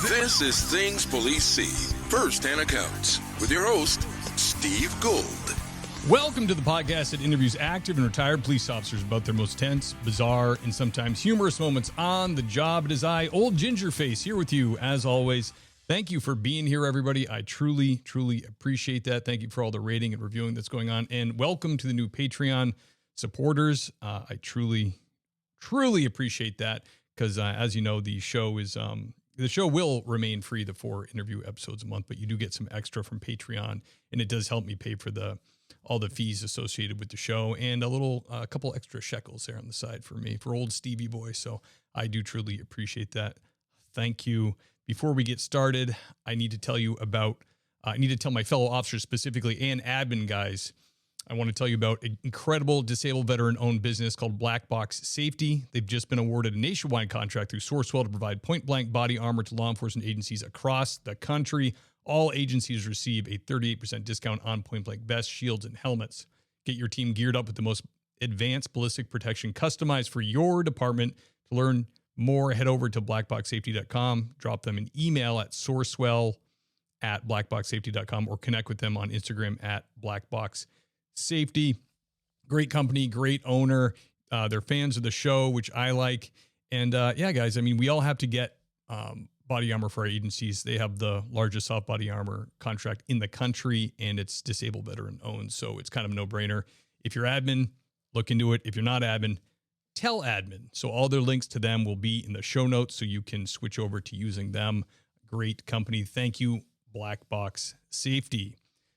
This is Things Police See, First-Hand Accounts, with your host, Steve Gold. Welcome to the podcast that interviews active and retired police officers about their most tense, bizarre, and sometimes humorous moments on the job. It is I, Old Gingerface, here with you as always. Thank you for being here, everybody. I truly, truly appreciate that. Thank you for all the rating and reviewing that's going on. And welcome to the new Patreon supporters. I truly, truly appreciate that because, as you know, the show will remain free, the 4 interview episodes a month, but you do get some extra from Patreon, and it does help me pay for all the fees associated with the show and a couple extra shekels there on the side for me, for old Stevie boy. So I do truly appreciate that. Thank you. Before we get started, I need to tell my fellow officers specifically and admin guys, I want to tell you about an incredible disabled veteran-owned business called Black Box Safety. They've just been awarded a nationwide contract through Sourcewell to provide point-blank body armor to law enforcement agencies across the country. All agencies receive a 38% discount on point-blank vests, shields, and helmets. Get your team geared up with the most advanced ballistic protection customized for your department. To learn more, head over to blackboxsafety.com. Drop them an email at sourcewell@blackboxsafety.com or connect with them on Instagram at blackboxsafety. Great company, great owner. They're fans of the show, which I like. And yeah, guys, I mean, we all have to get body armor for our agencies. They have the largest soft body armor contract in the country, and it's disabled veteran owned. So it's kind of a no-brainer. If you're admin, look into it. If you're not admin, tell admin. So all their links to them will be in the show notes, so you can switch over to using them. Great company. Thank you, Black Box Safety.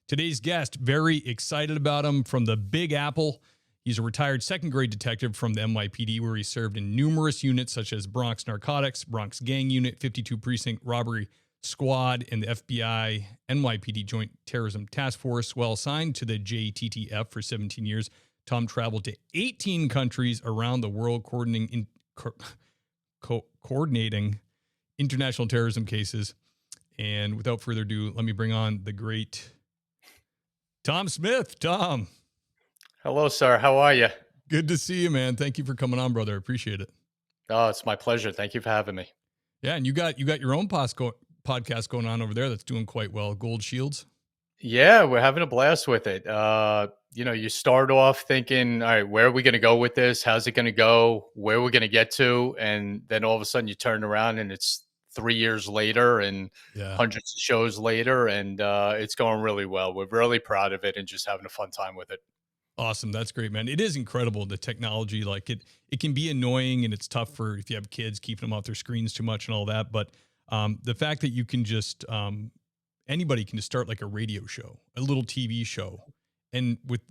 Today's guest, very excited about him, from the Big Apple. He's a retired second-grade detective from the NYPD, where he served in numerous units such as Bronx Narcotics, Bronx Gang Unit, 52 Pct Robbery Squad, and the FBI NYPD Joint Terrorism Task Force. While assigned to the JTTF for 17 years, Tom traveled to 18 countries around the world coordinating international terrorism cases. And without further ado, let me bring on the great Tom Smith. Tom. Hello, sir. How are you? Good to see you, man. Thank you for coming on, brother. I appreciate it. Oh, it's my pleasure. Thank you for having me. Yeah, and you got your own podcast going on over there that's doing quite well. Gold Shields. Yeah, we're having a blast with it. You start off thinking, all right, where are we going to go with this? How's it going to go? Where are we going to get to? And then all of a sudden you turn around and it's 3 years later and hundreds of shows later, and it's going really well. We're really proud of it and just having a fun time with it. Awesome. That's great, man. It is incredible, the technology. Like it can be annoying, and it's tough for if you have kids, keeping them off their screens too much and all that. But the fact that you can just anybody can just start like a radio show, a little TV show, and with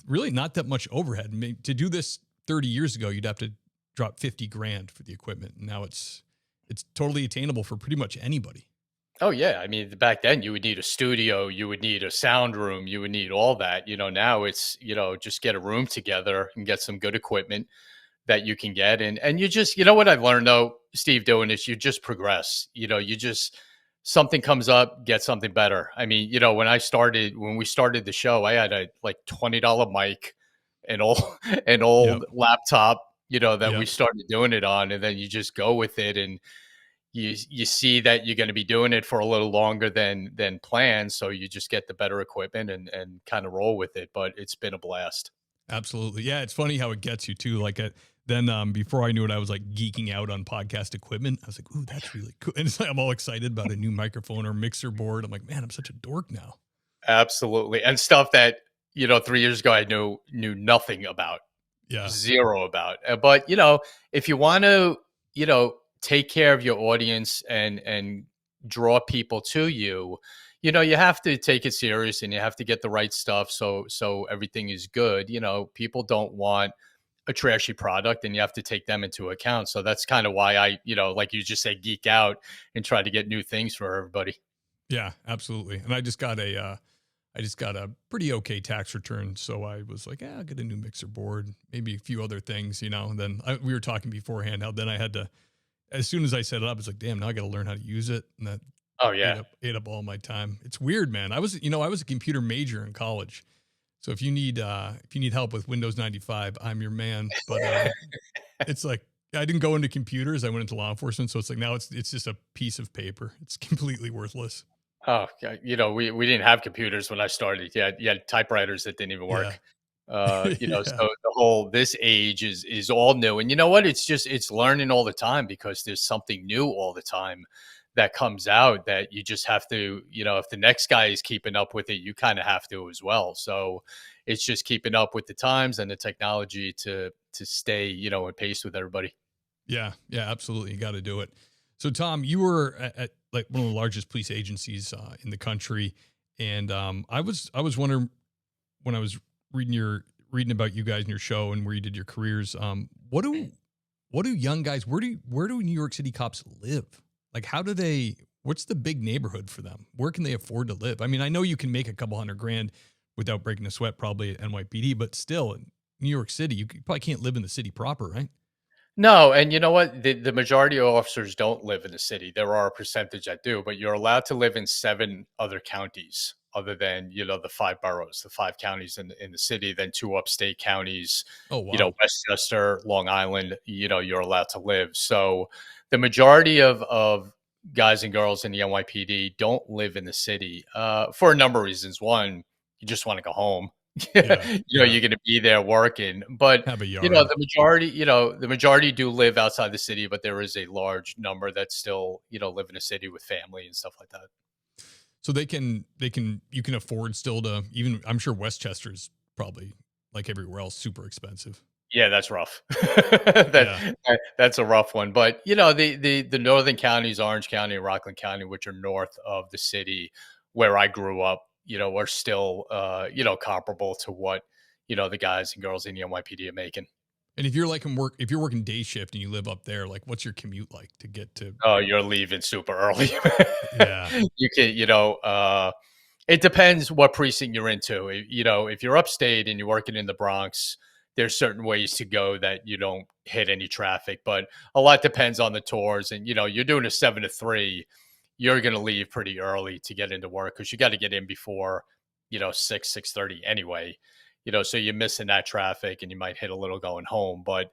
really not that much overhead. I mean, to do this 30 years ago, you'd have to drop $50,000 for the equipment. And now it's totally attainable for pretty much anybody. Oh, yeah. I mean, back then you would need a studio, you would need a sound room, you would need all that. Now it's, just get a room together and get some good equipment that you can get. And you just, what I've learned though, Steve, doing is you just progress. Something comes up, get something better. I mean, when we started the show, I had a $20 mic, an old laptop, that we started doing it on, and then you just go with it, and you see that you're going to be doing it for a little longer than planned. So you just get the better equipment and kind of roll with it. But it's been a blast. Absolutely. Yeah. It's funny how it gets you too. Like then before I knew it, I was like geeking out on podcast equipment. I was like, ooh, that's really cool. And it's like, I'm all excited about a new microphone or mixer board. I'm like, man, I'm such a dork now. Absolutely. And stuff that, 3 years ago, I knew nothing about. Yeah. Zero about. But, if you want to, take care of your audience and draw people to you, you have to take it serious, and you have to get the right stuff. So everything is good. People don't want a trashy product, and you have to take them into account. So that's kind of why I, like you just say, geek out and try to get new things for everybody. Yeah, absolutely. And I just got a pretty okay tax return. So I was like, I'll get a new mixer board, maybe a few other things, And then we were talking beforehand how then I had to, as soon as I set it up, it's like, damn, now I got to learn how to use it. And that ate up all my time. It's weird, man. I was a computer major in college. So if you need help with Windows 95, I'm your man. But it's like, I didn't go into computers. I went into law enforcement. So it's like now it's just a piece of paper. It's completely worthless. Oh, we didn't have computers when I started. Yeah, you had typewriters that didn't even Yeah. work. So Yeah. the whole this age is all new, and you know what? It's learning all the time because there's something new all the time that comes out that you just have to, if the next guy is keeping up with it, you kind of have to as well. So it's just keeping up with the times and the technology to stay, in pace with everybody. Yeah. Yeah. Absolutely. You got to do it. So, Tom, you were at like one of the largest police agencies in the country. And I was wondering when I was reading about you guys and your show and where you did your careers, what do young guys, where do New York City cops live? Like, what's the big neighborhood for them? Where can they afford to live? I mean, I know you can make a couple $100,000 without breaking a sweat, probably at NYPD, but still in New York City, probably can't live in the city proper, right? No, and you know what? The majority of officers don't live in the city. There are a percentage that do, but you're allowed to live in 7 other counties other than, the 5 boroughs, the 5 counties in the city, then 2 upstate counties, Oh, wow. Westchester, Long Island, you're allowed to live. So the majority of guys and girls in the NYPD don't live in the city for a number of reasons. One, you just want to go home. Yeah. Yeah. You're going to be there working, but Have a yard. the majority do live outside the city, but there is a large number that still, live in a city with family and stuff like that. So you can afford still to even, I'm sure Westchester's probably like everywhere else, super expensive. Yeah, that's rough. Yeah. That's a rough one. But the northern counties, Orange County and Rockland County, which are north of the city where I grew up, are still comparable to what, the guys and girls in the NYPD are making. And if you're working day shift and you live up there, like what's your commute like to get to? Oh, you're leaving super early. Yeah. You can, it depends what precinct you're into. If you're upstate and you're working in the Bronx, there's certain ways to go that you don't hit any traffic, but a lot depends on the tours. And, you're doing a 7 to 3, you're going to leave pretty early to get into work because you got to get in before, 6:30 anyway, so you're missing that traffic and you might hit a little going home. But,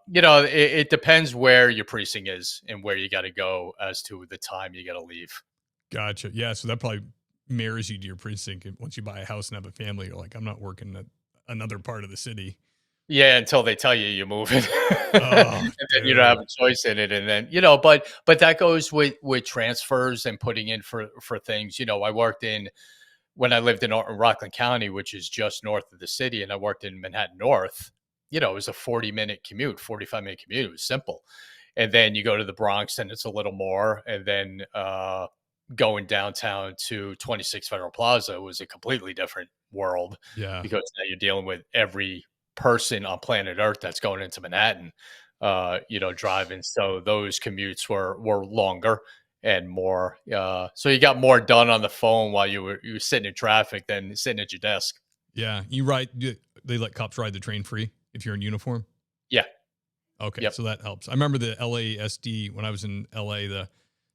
it depends where your precinct is and where you got to go as to the time you got to leave. Gotcha. Yeah. So that probably marries you to your precinct. And once you buy a house and have a family, you're like, I'm not working at another part of the city. Yeah, until they tell you you're moving, Oh, and then you don't have dude. a choice in it. And then but that goes with transfers and putting in for things. I worked when I lived in Rockland County, which is just north of the city, and I worked in Manhattan North. It was a 40-minute commute, 45-minute commute. It was simple. And then you go to the Bronx, and it's a little more. And then going downtown to 26 Federal Plaza was a completely different world Yeah. because now you're dealing with every person on planet Earth that's going into Manhattan, driving. So those commutes were longer and more. So you got more done on the phone while you were sitting in traffic than sitting at your desk. Yeah. They let cops ride the train free if you're in uniform. Yeah. Okay. Yep. So that helps. I remember the LASD when I was in LA,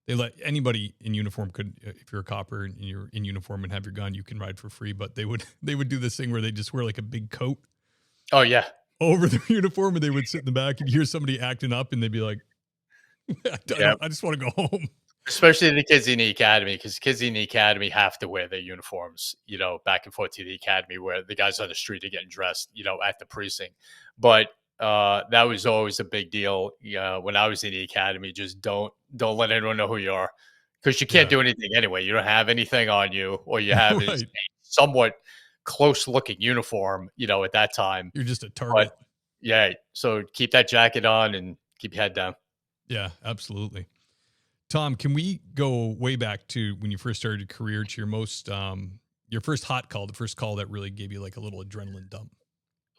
they let anybody in uniform if you're a copper and you're in uniform and have your gun, you can ride for free. But they would do this thing where they just wear like a big coat Oh yeah. over their uniform and they would sit in the back and hear somebody acting up and they'd be like, Yeah. I just want to go home. Especially the kids in the academy, because kids in the academy have to wear their uniforms, back and forth to the academy where the guys on the street are getting dressed, at the precinct. But that was always a big deal. When I was in the academy, just don't let anyone know who you are because you can't Yeah. do anything anyway. You don't have anything on you, or you have is Right. a somewhat close looking uniform, at that time. You're just a But target. yeah, so keep that jacket on and keep your head down. Yeah, absolutely. Tom, can we go way back to when you first started your career to your first hot call, the first call that really gave you like a little adrenaline dump?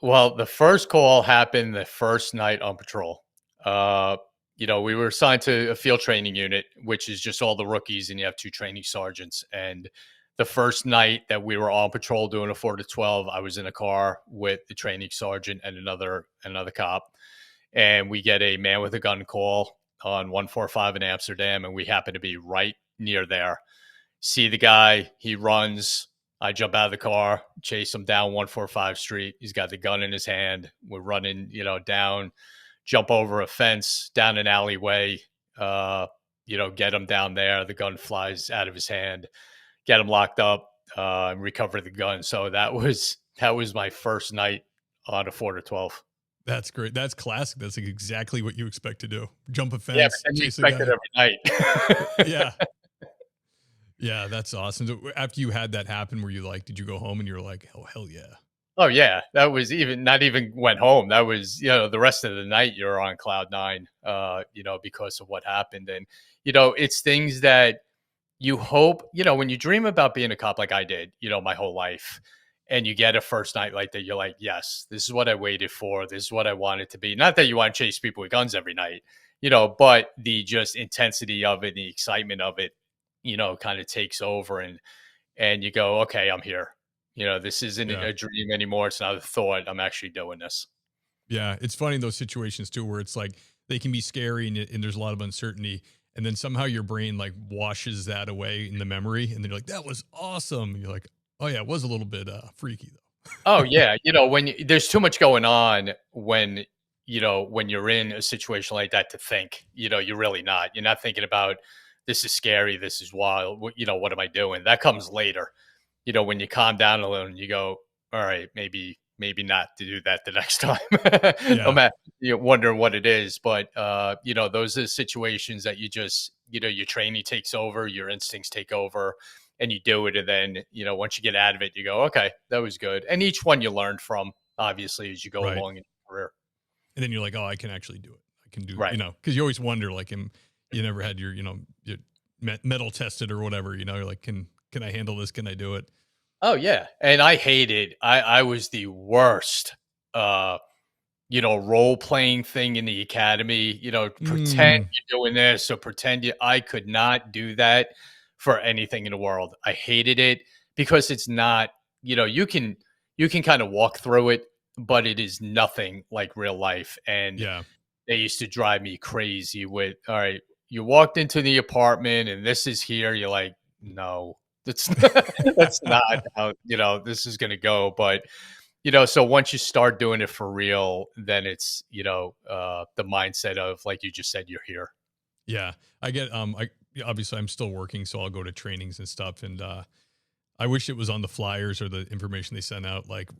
Well, the first call happened the first night on patrol. Uh, we were assigned to a field training unit, which is just all the rookies, and you have 2 training sergeants. And the first night that we were on patrol doing a 4 to 12, I was in a car with the training sergeant and another cop, and we get a man with a gun call on 145 in Amsterdam, and we happen to be right near there. See the guy, he runs. I jump out of the car, chase him down 145 Street. He's got the gun in his hand. We're running, down jump over a fence, down an alleyway, get him down there. The gun flies out of his hand, get him locked up, and recover the gun. So that was my first night on a 4 to 12. That's great. That's classic. That's like exactly what you expect to do. Jump a Yeah, but fence, then you chase a expect guy. it every night. Yeah. Yeah, that's awesome. So after you had that happen, were you like, did you go home and you're like, oh, hell yeah. Oh yeah, that was not even went home. That was, the rest of the night you're on cloud nine, because of what happened. And, it's things that you hope, when you dream about being a cop like I did, my whole life, and you get a first night like that, you're like, yes, this is what I waited for. This is what I wanted to be. Not that you want to chase people with guns every night, but the just intensity of it, the excitement of it, kind of takes over, and you go, okay, I'm here. This isn't Yeah. a dream anymore. It's not a thought. I'm actually doing this. Yeah. It's funny in those situations too, where it's like they can be scary and there's a lot of uncertainty. And then somehow your brain like washes that away in the memory. And then you're like, that was awesome. And you're like, oh yeah, it was a little bit freaky though. Oh yeah. When there's too much going on when you're in a situation like that to think, you're really not. You're not thinking about, this is scary. This is wild. What am I doing? That comes later. When you calm down a little and you go, all right, maybe not to do that the next time. No matter, you're wondering what it is. But, those are situations that you just, your training takes over, your instincts take over, and you do it. And then, once you get out of it, you go, okay, that was good. And each one you learn from, obviously, as you go Right. along in your career. And then you're like, oh, I can actually do it. I can do, Right. because you always wonder, like, you never had your, your metal tested or whatever, you're like, can I handle this? Can I do it? Oh yeah. And I hated, I was the worst, role playing thing in the academy, pretend you're doing this. So I could not do that for anything in the world. I hated it because it's not, you can kind of walk through it, but it is nothing like real life. And Yeah. they used to drive me crazy with, all right, you walked into the apartment and this is here. You're like, no, that's not how, this is going to go. But, so once you start doing it for real, then it's, the mindset of, like you just said, you're here. Yeah. I get, obviously I'm still working, so I'll go to trainings and stuff. And, I wish it was on the flyers or the information they sent out, like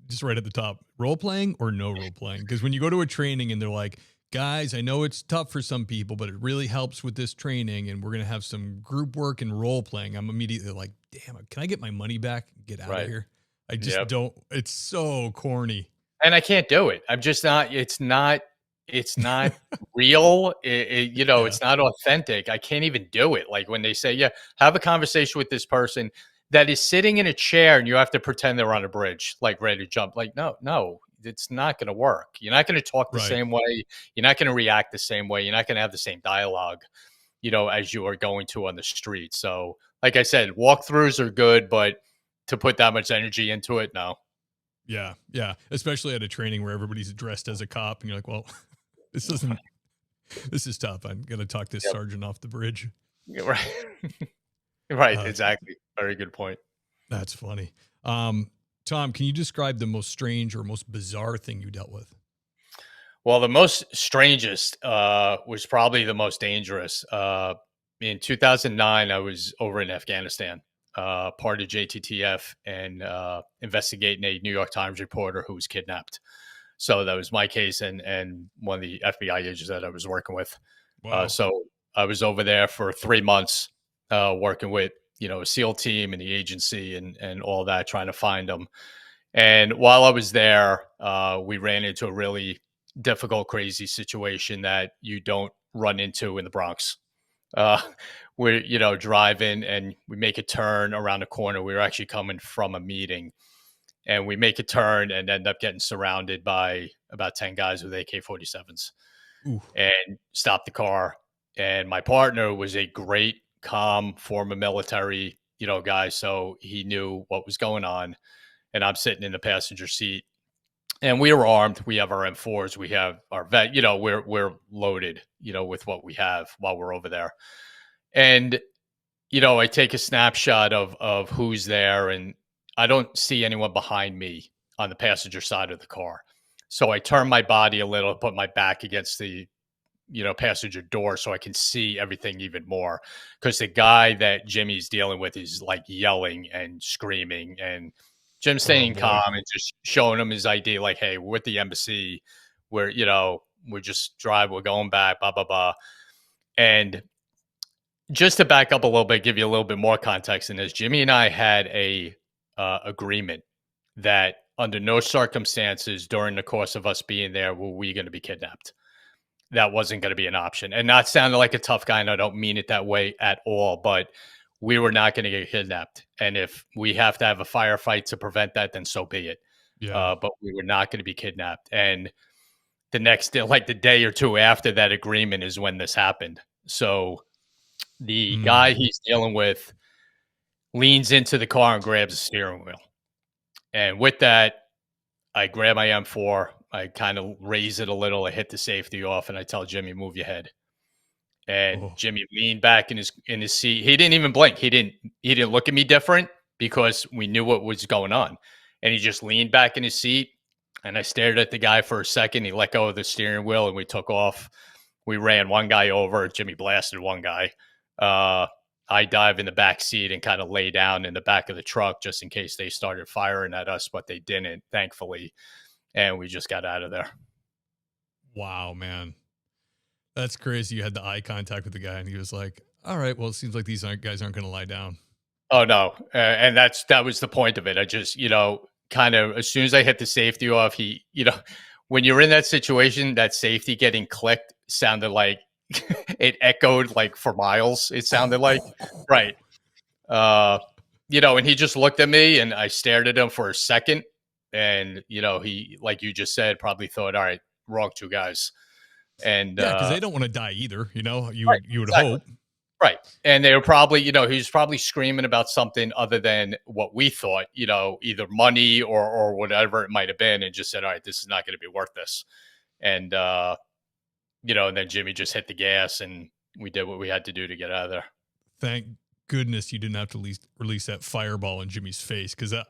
just right at the top, role playing or no role playing. Because when you go to a training and they're like, guys, I know it's tough for some people, but it really helps with this training. And we're going to have some group work and role playing. I'm immediately like, damn, can I get my money back and get out of here? I just don't. It's so corny. And I can't do it. I'm just not, it's not real. It's not authentic. I can't even do it. Like when they say, yeah, have a conversation with this person that is sitting in a chair and you have to pretend they're on a bridge, like ready to jump. Like, no, it's not going to work. You're not going to talk the same way. You're not going to react the same way. You're not going to have the same dialogue, as you are going to on the street. So like I said, walkthroughs are good, but to put that much energy into it, no. Yeah. Yeah. Especially at a training where everybody's dressed as a cop and you're like, well, this is tough. I'm going to talk this sergeant off the bridge. Right. Right. Exactly. Very good point. That's funny. Tom, can you describe the most strange or most bizarre thing you dealt with? Well, the most strangest was probably the most dangerous. In 2009, I was over in Afghanistan, part of JTTF, and investigating a New York Times reporter who was kidnapped. So that was my case and one of the FBI agents that I was working with. Wow. So I was over there for 3 months working with, a SEAL team and the agency and all that, trying to find them. And while I was there, we ran into a really difficult, crazy situation that you don't run into in the Bronx. We're, driving and we make a turn around the corner. We were actually coming from a meeting and we make a turn and end up getting surrounded by about 10 guys with AK-47s and stop the car. And my partner was a great, calm, former military, guy. So he knew what was going on. And I'm sitting in the passenger seat. And we were armed. We have our M4s. We have our vet. We're loaded. With what we have while we're over there. And I take a snapshot of who's there, and I don't see anyone behind me on the passenger side of the car. So I turn my body a little, put my back against the, passenger door so I can see everything even more. Because the guy that Jimmy's dealing with is like yelling and screaming, and Jim's staying calm and just showing him his ID, like, hey, we're at the embassy. We're we're going back, blah, blah, blah. And just to back up a little bit, give you a little bit more context in this, Jimmy and I had a agreement that under no circumstances during the course of us being there were we going to be kidnapped. That wasn't going to be an option. And not sounding like a tough guy, and I don't mean it that way at all, but we were not going to get kidnapped. And if we have to have a firefight to prevent that, then so be it. Yeah. But we were not going to be kidnapped. And the next day, like the day or two after that agreement, is when this happened. So the guy he's dealing with leans into the car and grabs the steering wheel. And with that, I grab my M4. I kind of raise it a little. I hit the safety off, and I tell Jimmy, "Move your head." And Jimmy leaned back in his seat. He didn't even blink. He didn't look at me different because we knew what was going on. And he just leaned back in his seat. And I stared at the guy for a second. He let go of the steering wheel, and we took off. We ran one guy over. Jimmy blasted one guy. I dive in the back seat and kind of lay down in the back of the truck just in case they started firing at us, but they didn't, thankfully. And we just got out of there. Wow, man. That's crazy. You had the eye contact with the guy, and he was like, all right, well, it seems like these guys aren't going to lie down. Oh, no. And that was the point of it. I just, kind of, as soon as I hit the safety off, when you're in that situation, that safety getting clicked sounded like it echoed like for miles. It sounded like, right. And he just looked at me, and I stared at him for a second. And, he, like you just said, probably thought, all right, wrong two guys. And yeah, because they don't want to die either. You right, would exactly. hope. Right. And they were probably, he was probably screaming about something other than what we thought, either money or whatever it might have been, and just said, all right, this is not going to be worth this. And, and then Jimmy just hit the gas, and we did what we had to do to get out of there. Thank goodness you didn't have to release that fireball in Jimmy's face, because that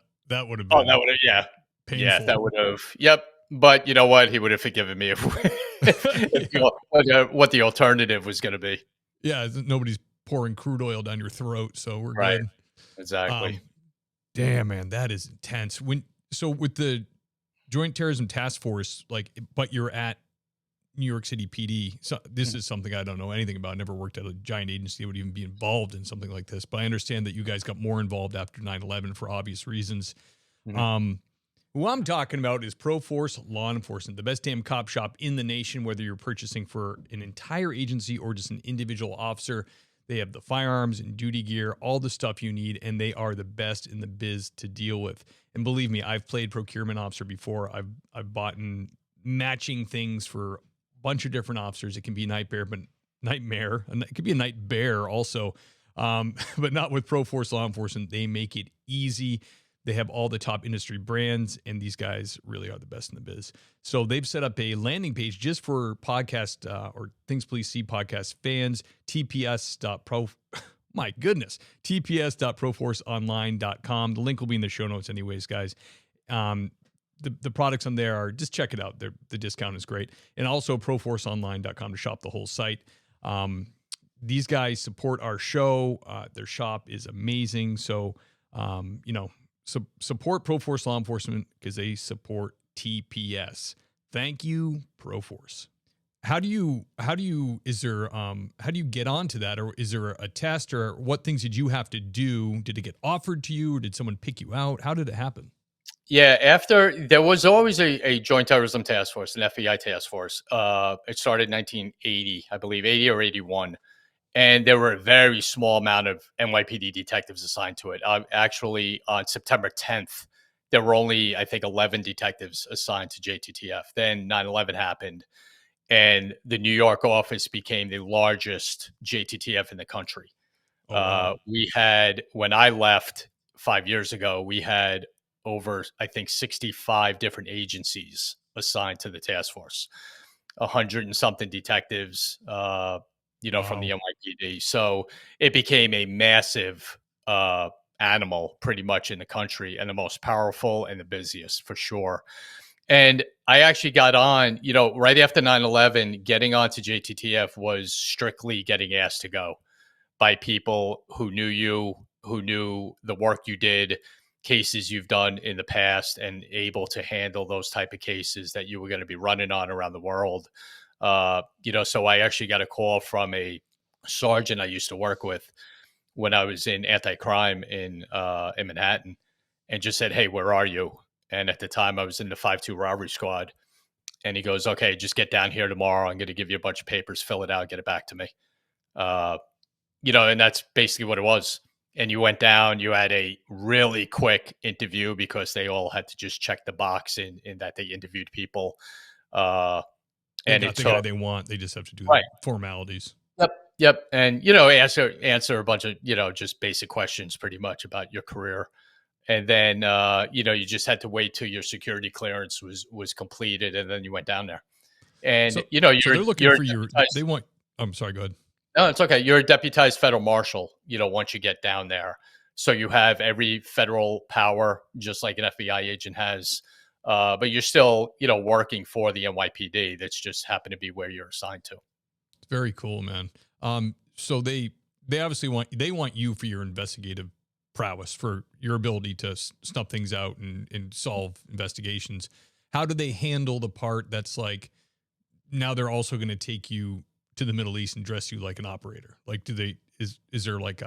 would have been that would have, yeah. painful. Yeah, that would have, yep. But you know what? He would have forgiven me if what the alternative was going to be. Yeah, nobody's pouring crude oil down your throat, so we're right. good. Exactly. Damn, man, that is intense. So with the Joint Terrorism Task Force, but you're at New York City PD. So this is something I don't know anything about. I never worked at a giant agency that would even be involved in something like this. But I understand that you guys got more involved after 9/11 for obvious reasons. Mm-hmm. Who I'm talking about is ProForce Law Enforcement, the best damn cop shop in the nation, whether you're purchasing for an entire agency or just an individual officer. They have the firearms and duty gear, all the stuff you need, and they are the best in the biz to deal with. And believe me, I've played procurement officer before. I've bought matching things for a bunch of different officers. It can be nightmare. It could be a night bear also, but not with ProForce Law Enforcement. They make it easy. They have all the top industry brands, and these guys really are the best in the biz. So they've set up a landing page just for podcast or Things Police See podcast fans, my goodness, tps.proforceonline.com. The link will be in the show notes anyways, guys. The products on there are, just check it out. The discount is great. And also proforceonline.com to shop the whole site. These guys support our show. Their shop is amazing. So, support ProForce Law Enforcement because they support TPS. Thank you, ProForce. How do you get onto that, or is there a test, or what things did you have to do? Did it get offered to you, or did someone pick you out? How did it happen? Yeah, there was always a Joint Terrorism Task Force, an FBI task force. It started in 1980, I believe, 80 or 81. And there were a very small amount of NYPD detectives assigned to it. Actually, on September 10th, there were only, I think, 11 detectives assigned to JTTF. Then 9/11 happened, and the New York office became the largest JTTF in the country. Oh, wow. We had, when I left 5 years ago, we had over, I think, 65 different agencies assigned to the task force, 100 and something detectives, wow. From the NYPD. So it became a massive animal pretty much in the country, and the most powerful and the busiest for sure. And I actually got on, right after 9/11, getting onto JTTF was strictly getting asked to go by people who knew you, who knew the work you did, cases you've done in the past, and able to handle those type of cases that you were going to be running on around the world. So I actually got a call from a sergeant I used to work with when I was in anti-crime in Manhattan, and just said, "Hey, where are you?" And at the time, I was in the Pct Robbery Squad, and he goes, "Okay, just get down here tomorrow. I'm going to give you a bunch of papers, fill it out, get it back to me." Uh, and that's basically what it was. And you went down, you had a really quick interview because they all had to just check the box in that they interviewed people. Uh, They and got it the guy took, they want. They just have to do the right. formalities. Yep. Yep. And, answer a bunch of, just basic questions pretty much about your career. And then, you just had to wait till your security clearance was completed. And then you went down there. And, So, so they're looking you're for your, deputized. they want, I'm sorry, go ahead. No, it's okay. You're a deputized federal marshal, once you get down there. So you have every federal power, just like an FBI agent has. But you're still, working for the NYPD. That's just happened to be where you're assigned to. It's very cool, man. So they obviously want you for your investigative prowess, for your ability to snuff things out and solve investigations. How do they handle the part that's like, now they're also going to take you to the Middle East and dress you like an operator? Like, is there like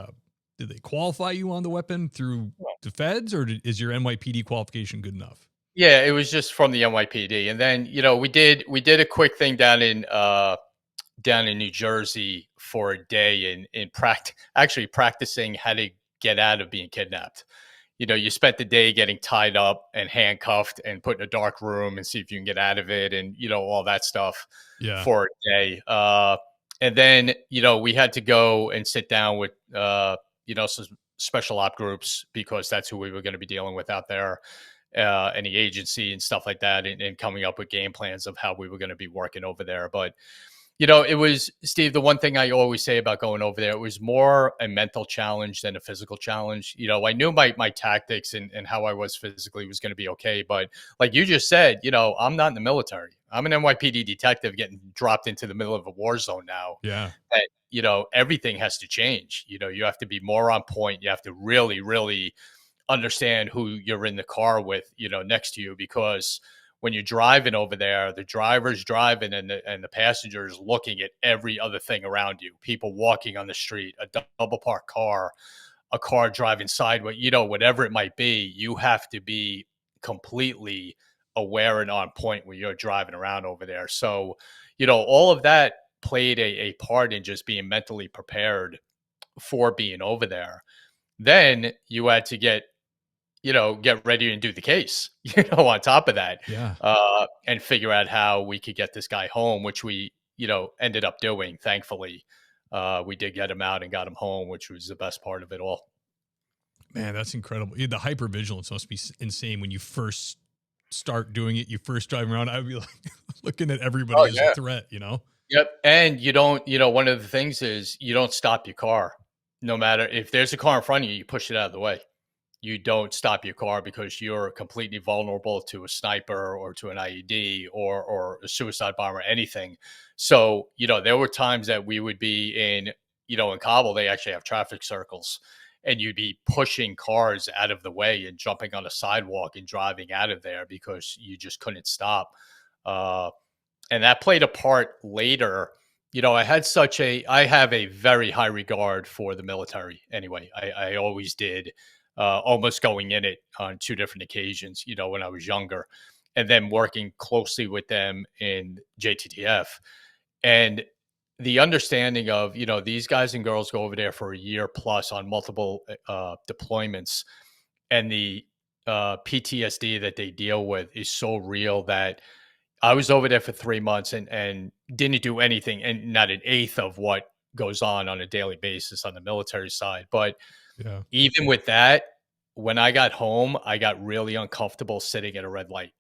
do they qualify you on the weapon through the feds, or is your NYPD qualification good enough? Yeah, it was just from the NYPD. And then, we did a quick thing down in New Jersey for a day in actually practicing how to get out of being kidnapped. You spent the day getting tied up and handcuffed and put in a dark room and see if you can get out of it, and all that stuff Yeah. for a day. And then we had to go and sit down with some special op groups, because that's who we were going to be dealing with out there, any agency and stuff like that, and coming up with game plans of how we were going to be working over there. But it was, Steve, the one thing I always say about going over there, it was more a mental challenge than a physical challenge. I knew my tactics and how I was physically was going to be okay. But like you just said, I'm not in the military. I'm an NYPD detective getting dropped into the middle of a war zone now. Yeah. And, everything has to change. You have to be more on point. You have to really, really understand who you're in the car with, next to you, because when you're driving over there, the driver's driving and the passenger is looking at every other thing around you. People walking on the street, a double parked car, a car driving sideways, whatever it might be. You have to be completely aware and on point when you're driving around over there. So, all of that played a part in just being mentally prepared for being over there. Then you had to get ready and do the case, on top of that, Yeah. and figure out how we could get this guy home, which we, ended up doing. Thankfully, we did get him out and got him home, which was the best part of it all. Man, that's incredible. Yeah, the hypervigilance must be insane when you first start doing it. You first driving around, I would be like looking at everybody Oh as yeah. a threat, Yep. And you don't, one of the things is you don't stop your car. No matter if there's a car in front of you, you push it out of the way. You don't stop your car, because you're completely vulnerable to a sniper or to an IED or a suicide bomber or anything. So, there were times that we would be in Kabul, they actually have traffic circles, and you'd be pushing cars out of the way and jumping on a sidewalk and driving out of there because you just couldn't stop. Uh, and that played a part later. I have a very high regard for the military anyway. I always did, almost going in it on two different occasions, when I was younger, and then working closely with them in JTTF. And the understanding of, these guys and girls go over there for a year plus on multiple deployments, and the PTSD that they deal with is so real that I was over there for 3 months and didn't do anything, and not an eighth of what goes on a daily basis on the military side. But Yeah. even with that, when I got home, I got really uncomfortable sitting at a red light.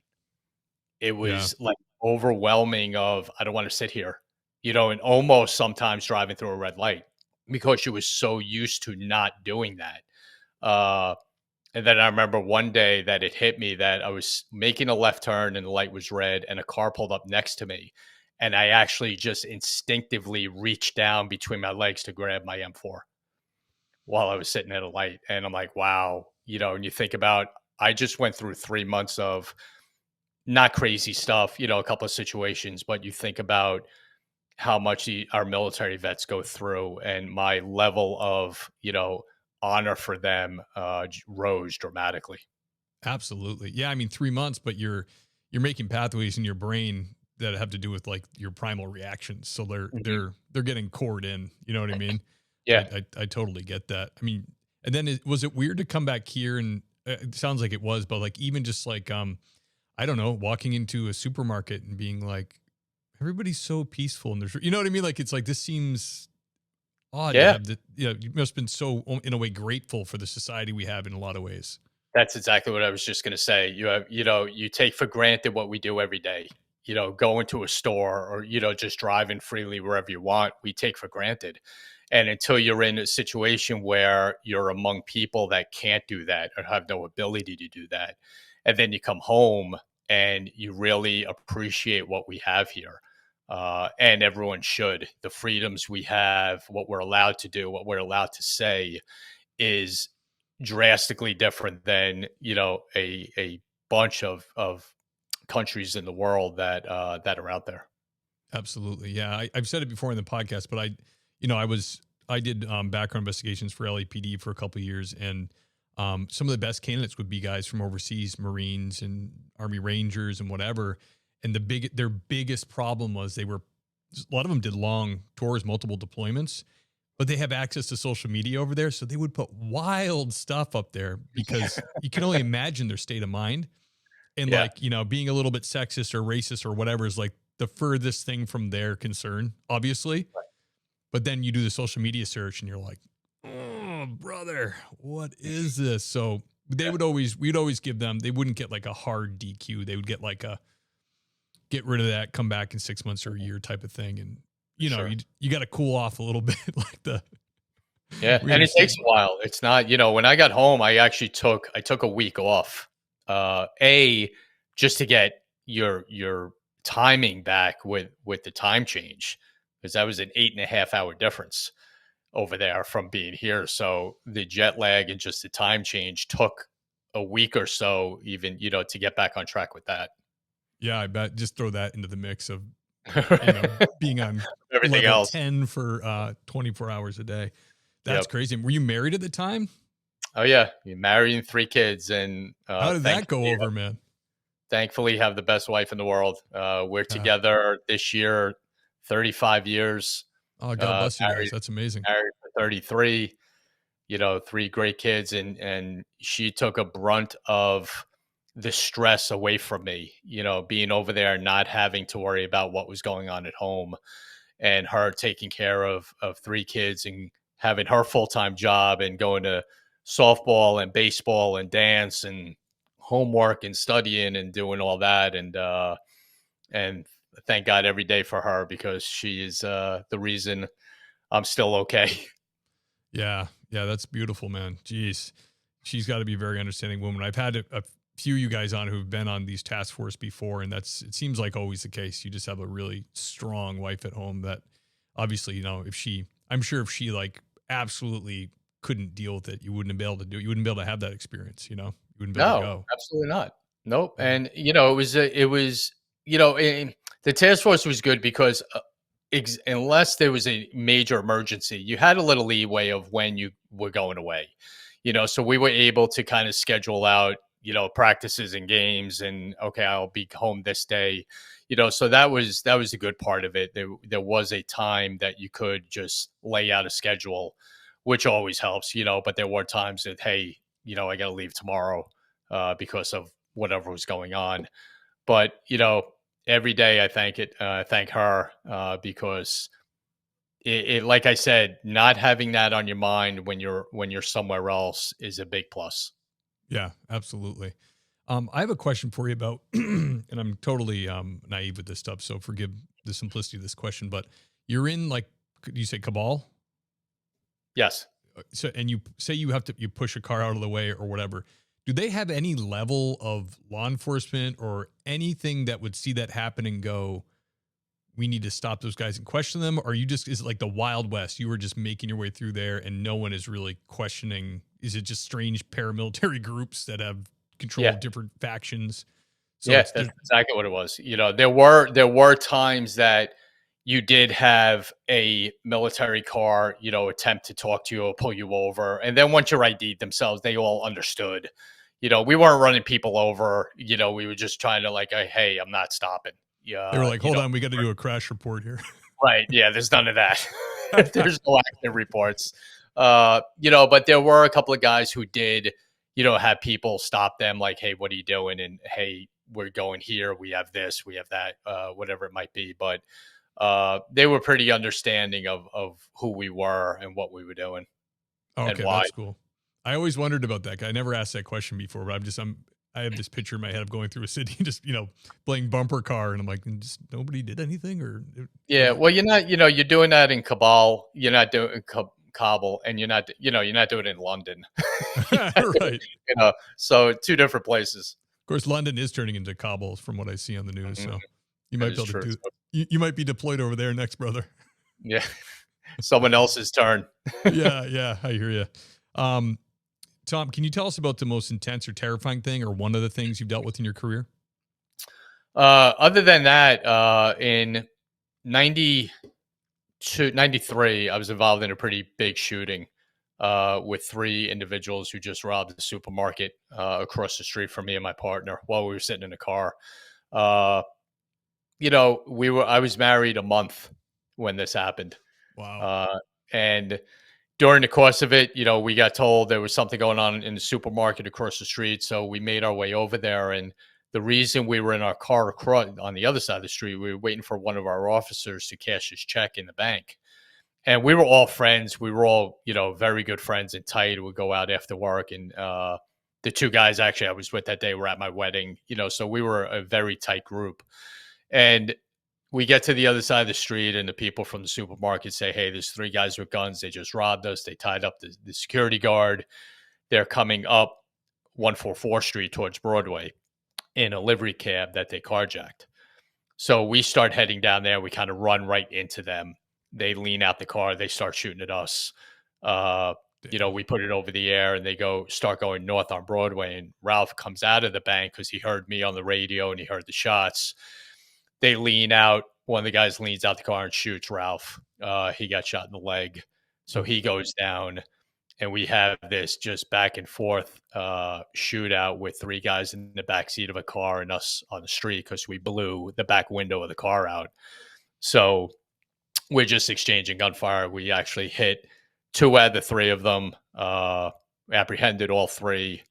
It Yeah. was like overwhelming of, I don't want to sit here, and almost sometimes driving through a red light, because you was so used to not doing that. Uh, And then I remember one day that it hit me that I was making a left turn and the light was red and a car pulled up next to me. And I actually just instinctively reached down between my legs to grab my M4 while I was sitting at a light. And I'm like, wow, and you think about, I just went through 3 months of not crazy stuff, a couple of situations, but you think about how much our military vets go through, and my level of, honor for them rose dramatically. Absolutely. Yeah. I mean, 3 months, but you're making pathways in your brain that have to do with like your primal reactions. So Mhm. they're getting cored in, you know what I mean? Yeah. I totally get that. I mean, and then was it weird to come back here? And it sounds like it was, but like, even just like, I don't know, walking into a supermarket and being like, everybody's so peaceful and there's, you know what I mean? Like, it's like, this seems odd to Yeah. have the, you must have been so in a way grateful for the society we have in a lot of ways. That's exactly what I was just going to say. You have, you take for granted what we do every day. Going to a store or, just driving freely wherever you want, we take for granted. And until you're in a situation where you're among people that can't do that or have no ability to do that, and then you come home and you really appreciate what we have here. And everyone should. The freedoms we have, what we're allowed to do, what we're allowed to say is drastically different than a bunch of countries in the world that are out there. Absolutely. Yeah. I've said it before in the podcast, but I did background investigations for LAPD for a couple of years. And some of the best candidates would be guys from overseas, Marines and Army Rangers and whatever. And their biggest problem was a lot of them did long tours, multiple deployments, but they have access to social media over there. So they would put wild stuff up there because you can only imagine their state of mind. And Yeah, like, being a little bit sexist or racist or whatever is like the furthest thing from their concern, obviously. But then you do the social media search and you're like, oh, brother, what is this? So yeah, we'd always give them, they wouldn't get like a hard DQ. They would get like get rid of that, come back in 6 months or a year type of thing. And, sure. you got to cool off a little bit. Like Yeah, we and it takes understand. a while. It's not, when I got home, I took a week off. Just to get your timing back with the time change, because that was an 8.5 hour difference over there from being here. So the jet lag and just the time change took a week or so, even, to get back on track with that. Yeah, I bet. Just throw that into the mix of, being on Everything level else. 10 for 24 hours a day. That's Yep. crazy. Were you married at the time? Oh yeah. You're married and 3 kids, and How did that go over, man? thankfully have the best wife in the world. We're Uh, together this year, 35 years, oh, God bless you guys. married, That's amazing. married for 33, 3 great kids. And she took a brunt of the stress away from me, being over there, not having to worry about what was going on at home, and her taking care of 3 kids and having her full-time job and going to softball and baseball and dance and homework and studying and doing all that. And thank God every day for her, because she is the reason I'm still okay. Yeah. Yeah. That's beautiful, man. Jeez. She's got to be a very understanding woman. I've had a few of you guys on who've been on these task force before, and it seems like always the case. You just have a really strong wife at home that obviously, I'm sure if she like absolutely couldn't deal with it, you wouldn't be able to do it. You wouldn't be able to have that experience, you wouldn't be able to No, go. absolutely not. Nope. Yeah. And it was the task force was good because unless there was a major emergency, you had a little leeway of when you were going away. So we were able to kind of schedule out, practices and games, and okay, I'll be home this day. So that was a good part of it. There was a time that you could just lay out a schedule, which always helps. But there were times that, hey, I got to leave tomorrow because of whatever was going on. But every day I thank her, because like I said, not having that on your mind when you're somewhere else is a big plus. Yeah, absolutely. I have a question for you about, and I'm totally naive with this stuff, so forgive the simplicity of this question, but you're in like, could you say cabal? Yes. So, and you say you push a car out of the way or whatever. do they have any level of law enforcement or anything that would see that happen and go, we need to stop those guys and question them? Or is it like the Wild West? You were just making your way through there and no one is really questioning. Is it just strange paramilitary groups that have control of different factions? So that's exactly what it was. There were times that you did have a military car, attempt to talk to you or pull you over. And then once you ID'd themselves, they all understood. We weren't running people over. We were just trying to hey, I'm not stopping. Yeah, they were like, hold on, we got to do a crash report here. Right. Yeah, there's none of that. There's no active reports. But there were a couple of guys who did, have people stop them like, hey, what are you doing? And hey, we're going here. We have this, we have that, whatever it might be. But they were pretty understanding of who we were and what we were doing. Okay, and why. That's cool. I always wondered about that guy. I never asked that question before, but I have this picture in my head of going through a city, just, playing bumper car. And I'm like, just nobody did anything Yeah. Well, you're not, you're doing that in Kabul. You're not doing Kabul, and you're not doing it in London. Right. So 2 different places. Of course, London is turning into Kabul from what I see on the news. Mm-hmm. So you might be able to do you might be deployed over there next, brother. Yeah. Someone else's turn. Yeah. I hear you. Tom, can you tell us about the most intense or terrifying thing or one of the things you've dealt with in your career? Other than that, in 93, I was involved in a pretty big shooting with 3 individuals who just robbed the supermarket across the street from me and my partner while we were sitting in a car. I was married a month when this happened. Wow. And during the course of it, we got told there was something going on in the supermarket across the street. So we made our way over there. And the reason we were in our car on the other side of the street, we were waiting for one of our officers to cash his check in the bank. And we were all friends. We were all, very good friends and tight. We'd go out after work. And the 2 guys actually I was with that day were at my wedding, so we were a very tight group. And we get to the other side of the street and the people from the supermarket say, hey, there's 3 guys with guns. They just robbed us. They tied up the security guard. They're coming up 144 Street towards Broadway in a livery cab that they carjacked. So we start heading down there. We kind of run right into them. They lean out the car. They start shooting at us. We put it over the air and they start going north on Broadway. And Ralph comes out of the bank because he heard me on the radio and he heard the shots. They lean out. One of the guys leans out the car and shoots Ralph. He got shot in the leg. So he goes down. And we have this just back and forth shootout with 3 guys in the backseat of a car and us on the street because we blew the back window of the car out. So we're just exchanging gunfire. We actually hit 2 out of the 3 of them, apprehended all 3.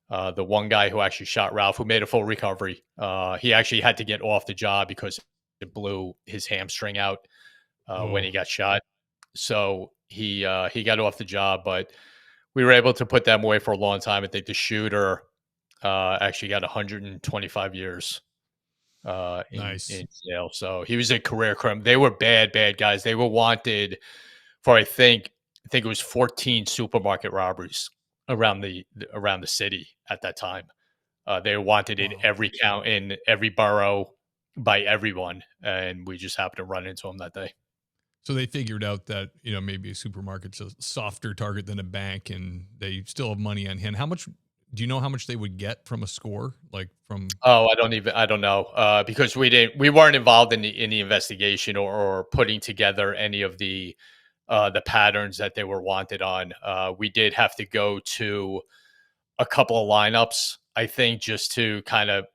The one guy who actually shot Ralph, who made a full recovery, he actually had to get off the job because it blew his hamstring out when he got shot. So he got off the job, but we were able to put them away for a long time. I think the shooter actually got 125 years in jail. So he was a career criminal. They were bad guys. They were wanted for I think it was 14 supermarket robberies around the city at that time. They were wanted in every count, in every borough, by everyone, and we just happened to run into them that day. So they figured out that, maybe a supermarket's a softer target than a bank and they still have money on hand. Do you know how much they would get from a score? I don't know. Because we weren't involved in the investigation or putting together any of the patterns that they were wanted on. We did have to go to a couple of lineups, I think, just to kind of,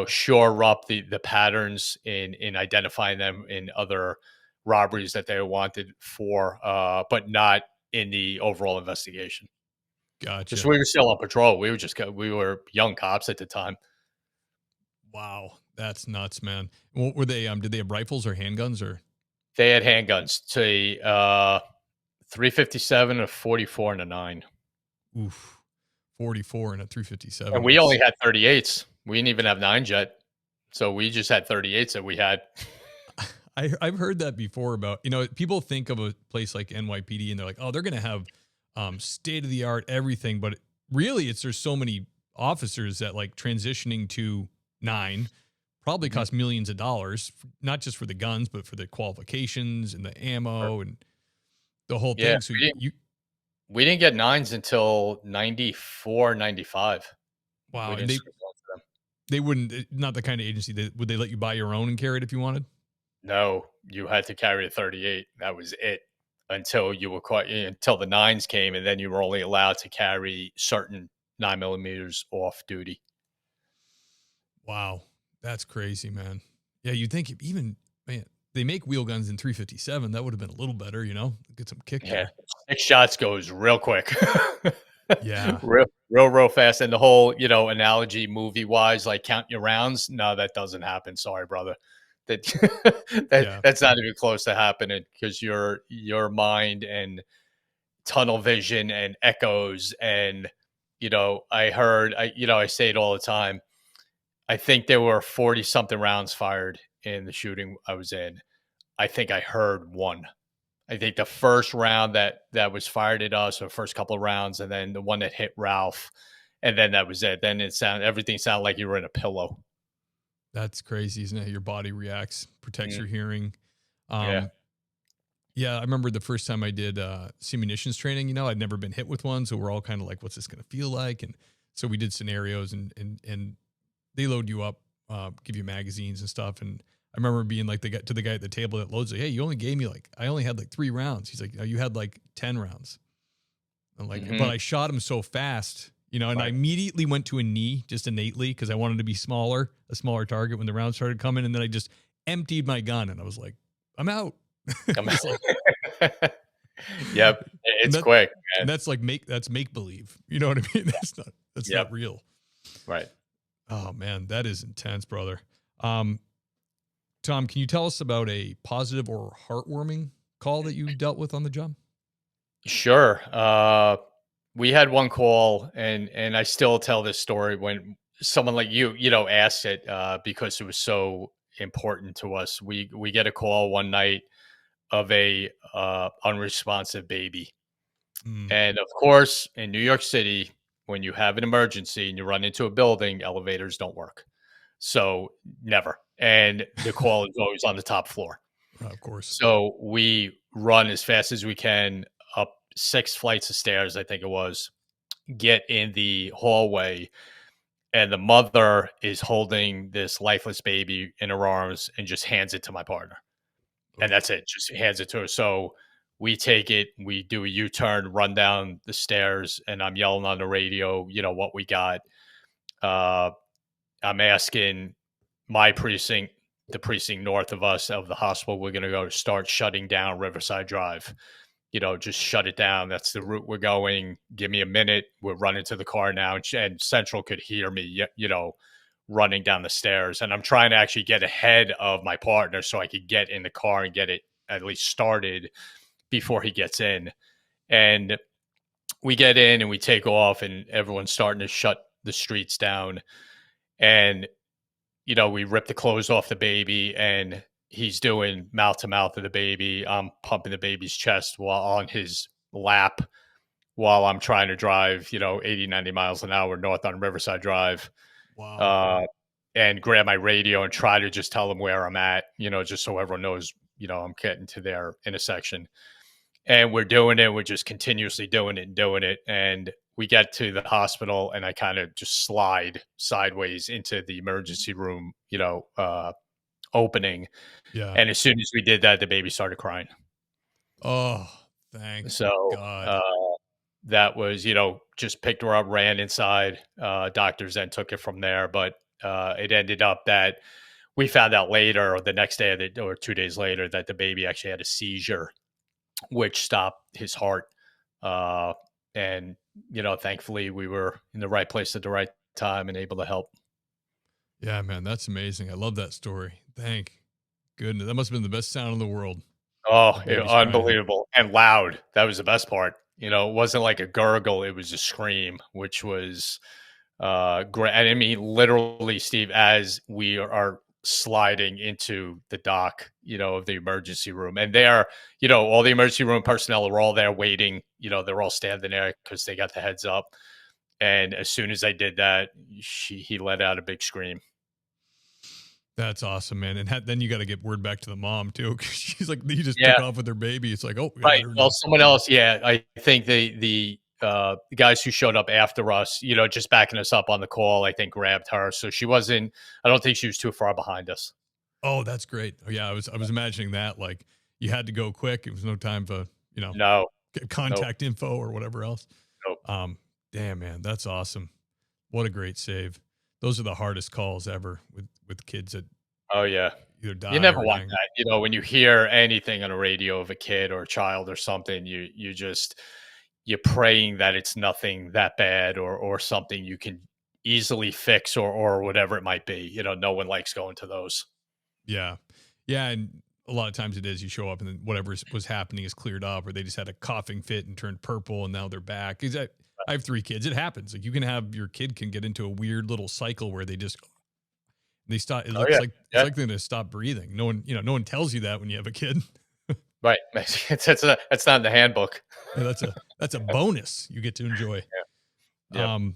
shore up the patterns in identifying them in other robberies that they were wanted for, but not in the overall investigation. Gotcha. Because we were still on patrol. We were young cops at the time. Wow, that's nuts, man. What were they? Did they have rifles or handguns or? They had handguns to 357, a 44, and a 9. Oof, 44 and a 357. And we only had 38s. We didn't even have 9s yet. So we just had 38s that we had. I've heard that before about, people think of a place like NYPD and they're like, oh, they're going to have state of the art everything. But really, there's so many officers that like transitioning to 9 probably cost millions of dollars, not just for the guns, but for the qualifications and the ammo and the whole Yeah, thing. So we didn't get 9s until 94, 95. wow. We And didn't switch on to them. they wouldn't, not the kind of agency that would they let you buy your own and carry it if you wanted? No, you had to carry a 38. That was it until you were until the 9s came, and then you were only allowed to carry certain 9mm off duty. Wow. That's crazy, man. Yeah. You'd think even, man, they make wheel guns in 357. That would have been a little better, get some kick Yeah, there. 6 shots goes real quick. Yeah. real fast. And the whole, analogy movie wise, like count your rounds. No, that doesn't happen. Sorry, brother. That Yeah. that's not even close to happening because your mind and tunnel vision and echoes and I say it all the time. I think there were 40 something rounds fired in the shooting I was in. I think I heard one. I think the first round that was fired at us, or first couple of rounds, and then the one that hit Ralph, and then that was it. Then everything sounded like you were in a pillow. That's crazy, isn't it? Your body reacts, protects your hearing. Yeah. Yeah, I remember the first time I did munitions training, I'd never been hit with one. So we're all kind of like, what's this going to feel like? And so we did scenarios and they load you up, give you magazines and stuff. And I remember being like the guy at the table that loads it. Hey, you only gave me I only had 3 rounds. He's like, no, you had 10 rounds. I'm like, but I shot him so fast, and I immediately went to a knee just innately because I wanted to be a smaller target when the rounds started coming. And then I just emptied my gun and I was like, I'm out. Yep. It's quick. Man. And that's that's make believe. You know what I mean? That's not real. Right. Oh man, that is intense, brother. Tom, can you tell us about a positive or heartwarming call that you dealt with on the job? Sure. We had one call, and I still tell this story when someone like you asked it because it was so important to us. We get a call one night of a unresponsive baby, and of course, in New York City, when you have an emergency and you run into a building, elevators don't work. So never. And the call is always on the top floor. Of course. So we run as fast as we can up 6 flights of stairs, I think it was, get in the hallway, and the mother is holding this lifeless baby in her arms and just hands it to my partner. And that's it. Just hands it to her. So we take it, we do a U-turn, run down the stairs, and I'm yelling on the radio, what we got. I'm asking my precinct, the precinct north of us of the hospital we're going to go to start shutting down Riverside Drive. Just shut it down. That's the route we're going. Give me a minute. We're running to the car now. And Central could hear me, running down the stairs. And I'm trying to actually get ahead of my partner so I could get in the car and get it at least started before he gets in. And we get in and we take off, and everyone's starting to shut the streets down. And, we rip the clothes off the baby, and he's doing mouth to mouth of the baby. I'm pumping the baby's chest while on his lap while I'm trying to drive, 80, 90 miles an hour north on Riverside Drive. Wow. And grab my radio and try to just tell them where I'm at, just so everyone knows, I'm getting to their intersection. And we're doing it. We're just continuously doing it and doing it. And we get to the hospital, and I kind of just slide sideways into the emergency room, opening. Yeah. And as soon as we did that, the baby started crying. Oh, thank God. That was, just picked her up, ran inside. Doctors then took it from there. But it ended up that we found out later, or the next day or 2 days later, that the baby actually had a seizure, which stopped his heart. And, thankfully we were in the right place at the right time and able to help. Yeah, man, that's amazing. I love that story. Thank goodness. That must have been the best sound in the world. Oh, unbelievable. And loud. That was the best part. It wasn't like a gurgle. It was a scream, which was great. And I mean, literally, Steve, as we are sliding into the dock, of the emergency room, and there, all the emergency room personnel are all there waiting. They're all standing there because they got the heads up. And as soon as I did that, he let out a big scream. That's awesome, man. And then you got to get word back to the mom too, because she's like, he just Yeah, took off with her baby. It's like, oh, we gotta right. let her Well, know. someone else, yeah, I think the guys who showed up after us, just backing us up on the call, I think grabbed her. So she wasn't. I don't think she was too far behind us. Oh, that's great. Oh, yeah, I was imagining that, like, you had to go quick. It was no time for No, nope, contact info or whatever else. nope. Um, Damn, man, that's awesome. What a great save. Those are the hardest calls ever with kids that Oh yeah. either You die never or want dying. that. When you hear anything on a radio of a kid or a child or something, you're praying that it's nothing that bad or something you can easily fix or whatever it might be. No one likes going to those. Yeah. Yeah. And a lot of times it is, you show up and then whatever was happening is cleared up, or they just had a coughing fit and turned purple and now they're back. I have 3 kids. It happens. Like, you can have your kid can get into a weird little cycle where they stop. It Oh looks yeah, like it's yeah, like they're going to stop breathing. No one tells you that when you have a kid. right. That's not in the handbook. Yeah, that's a bonus you get to enjoy. Yep.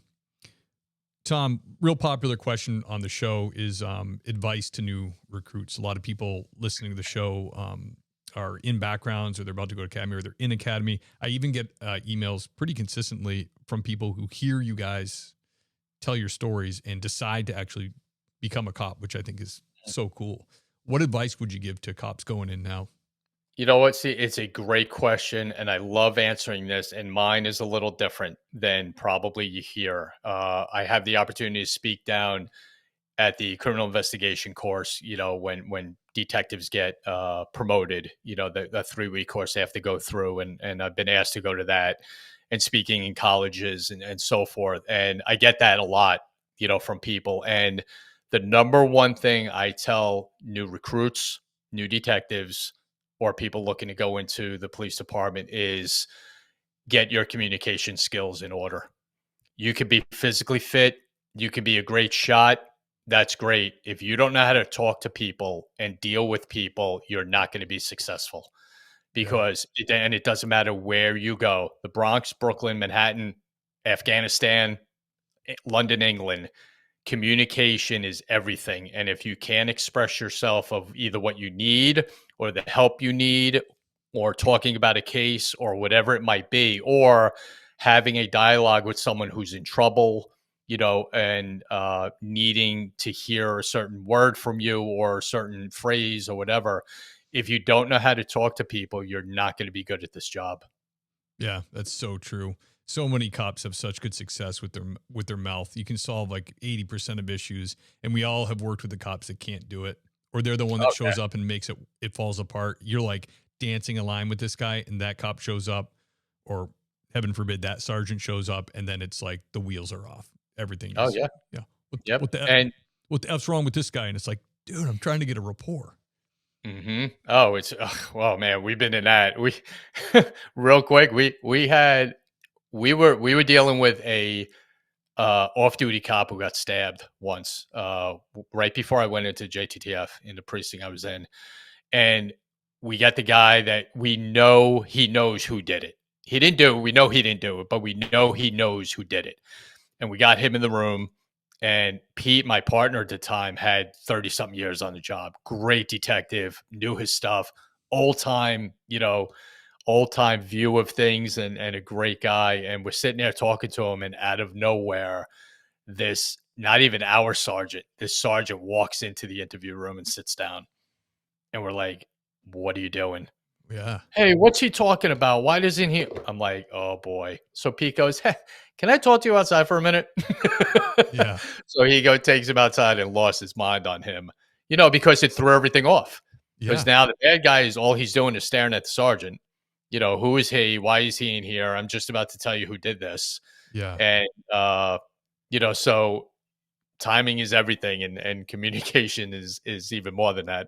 Tom, real popular question on the show is advice to new recruits. A lot of people listening to the show are in backgrounds, or they're about to go to academy, or they're in academy. I even get emails pretty consistently from people who hear you guys tell your stories and decide to actually become a cop, which I think is so cool. What advice would you give to cops going in now? You know what? See, it's a great question, and I love answering this. And mine is a little different than probably you hear. I have the opportunity to speak down at the criminal investigation course. When detectives get promoted, the 3-week course they have to go through, and I've been asked to go to that, and speaking in colleges and so forth. And I get that a lot, from people. And the number one thing I tell new recruits, new detectives, or people looking to go into the police department is get your communication skills in order. You could be physically fit, you could be a great shot. That's great. If you don't know how to talk to people and deal with people, you're not going to be successful, Yeah. because it doesn't matter where you go. The Bronx, Brooklyn, Manhattan, Afghanistan, London, England, communication is everything. And if you can't express yourself of either what you need or the help you need, or talking about a case or whatever it might be, or having a dialogue with someone who's in trouble, and needing to hear a certain word from you or a certain phrase or whatever, if you don't know how to talk to people, you're not going to be good at this job. Yeah, that's so true. So many cops have such good success with their mouth. You can solve like 80% of issues, and we all have worked with the cops that can't do it, or they're the one that Okay. shows up and makes it falls apart. You're like dancing a line with this guy, and that cop shows up, or heaven forbid that sergeant shows up, and then it's like the wheels are off. Everything Oh is, yeah. yeah. Yep. What the f's wrong with this guy? And it's like, dude, I'm trying to get a rapport. Oh, it's well, man. We've been in that. We real quick. We were dealing with a off-duty cop who got stabbed once, right before I went into JTTF in the precinct I was in, and we got the guy that we know he knows who did it. He didn't do it. We know he didn't do it, but we know he knows who did it. And we got him in the room. And Pete, my partner at the time, had 30 something years on the job. Great detective, knew his stuff, old time, old time view of things, and a great guy. And we're sitting there talking to him, and out of nowhere, this not even our sergeant, this sergeant walks into the interview room and sits down. And we're like, what are you doing? Yeah, Hey, what's he talking about? Why doesn't he? I'm like, oh boy. So Pete goes, hey, can I talk to you outside for a minute? yeah, So takes him outside and lost his mind on him, because it threw everything off. Because yeah, now the bad guy is all he's doing is staring at the sergeant. Who is he? Why is he in here? I'm just about to tell you who did this. yeah. And, so timing is everything, and communication is even more than that.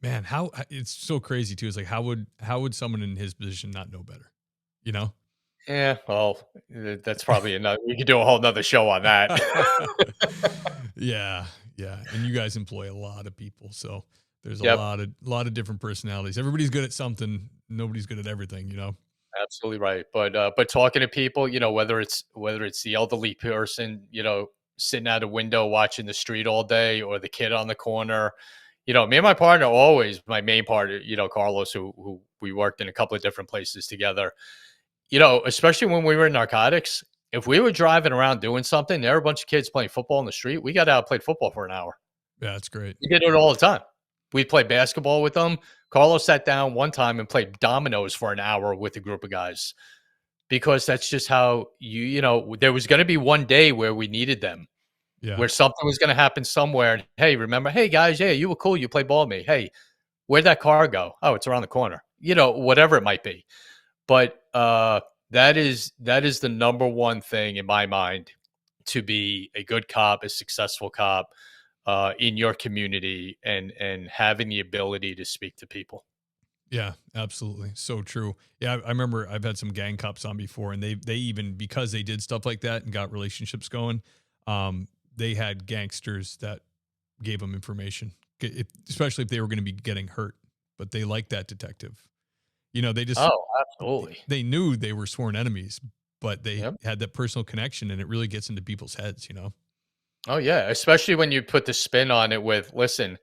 Man, how it's so crazy too. It's like, how would someone in his position not know better? You know? Yeah, well, that's probably enough. We could do a whole nother show on that. Yeah, yeah. And you guys employ a lot of people, so there's a Yep. lot of different personalities. Everybody's good at something. Nobody's good at everything. Absolutely right. But talking to people, whether it's the elderly person, sitting out a window watching the street all day, or the kid on the corner, me and my partner always, my main partner, Carlos, who we worked in a couple of different places together. Especially when we were in narcotics, if we were driving around doing something, there were a bunch of kids playing football in the street. We got out and played football for an hour. Yeah, that's great. We did it all the time. We'd play basketball with them. Carlos sat down one time and played dominoes for an hour with a group of guys, because that's just how there was going to be one day where we needed them, Yeah. where something was going to happen somewhere. And, hey, remember, hey guys, yeah, you were cool. You played ball with me. Hey, where'd that car go? Oh, it's around the corner. Whatever it might be. But that is the number one thing in my mind to be a good cop, a successful cop in your community, and having the ability to speak to people. Yeah, absolutely. So true. Yeah, I remember I've had some gang cops on before, and they even, because they did stuff like that and got relationships going, they had gangsters that gave them information, especially if they were going to be getting hurt. But they liked that detective. They just Absolutely. they knew they were sworn enemies, but they Yep. had that personal connection, and it really gets into people's heads. Oh yeah, especially when you put the spin on it with, listen,